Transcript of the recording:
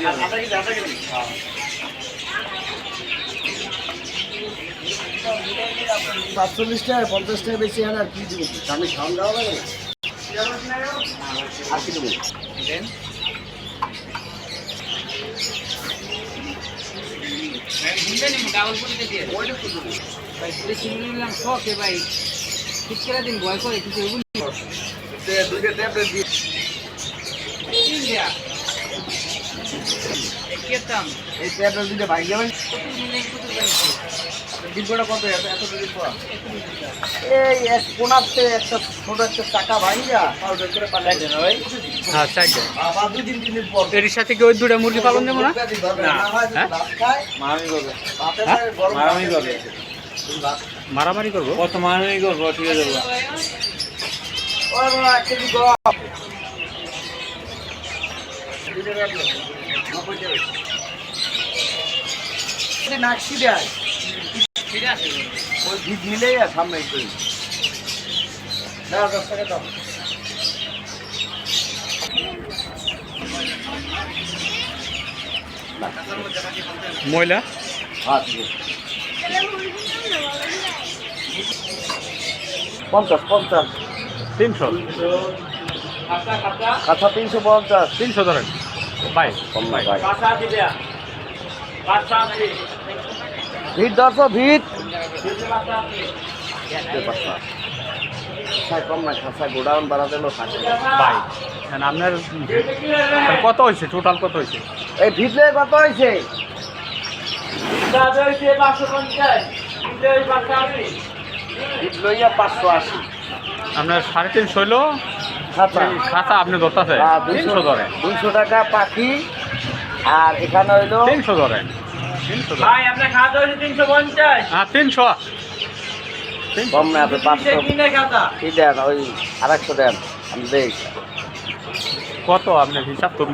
$45 $50 বেশি আর কি দিব আমি খাওয়া দাওয়া লাগে আর কি দেবো ভাই ঠিক করে দিন ভয় করে কিছু দুইটা ট্যাবলেট দিয়ে এই ট্যাবলেট দিলে ভাই যাবেন দীর্ঘটা কত এত দিন পর এই এক কোনাতে একটা ছোট একটা চাকা ভাঙিয়া পাউডার করে পাঠাই দেন ভাই হ্যাঁ চাইছে আবার 2-3 দিন পর এর সাথে কি ওই দুটো মুরগি পালন দেবো না মারামারি করবে মারামারি করবো কত মারামারি করবো ঠিক আছে ওই বাবা এক কেজি গো নাকশি দেয় ওই ভিড় মিলেই আর সামনে একটু দাও 10 টাকা দাও ময়লা হ্যাঁ ঠিক আছে 50 300 কাঁচা 350 300 ধরেন ভাই কম না ভাই কাঁচা দিবে ভিড় 10 ভিড় কম না খাসা গোডাউন বাড়া দিল ভাই আপনার কত হয়েছে টোটাল কত হয়েছে এই ভিড়ে কত হয়েছে ভিড় লইয়া 580 আপনার 350 হইলো খাতা আপনি ধরতেছে 300 ধরেন 200 টাকা পাখি আর এখানে হইলো 300 ধরেন 300 ভাই আপনার খাতা হচ্ছে 350 হ্যাঁ 300 কম না আপনি 500 কিনে খাতা কি দেন ওই 250 দেন আমি দেই কত আপনার হিসাব তো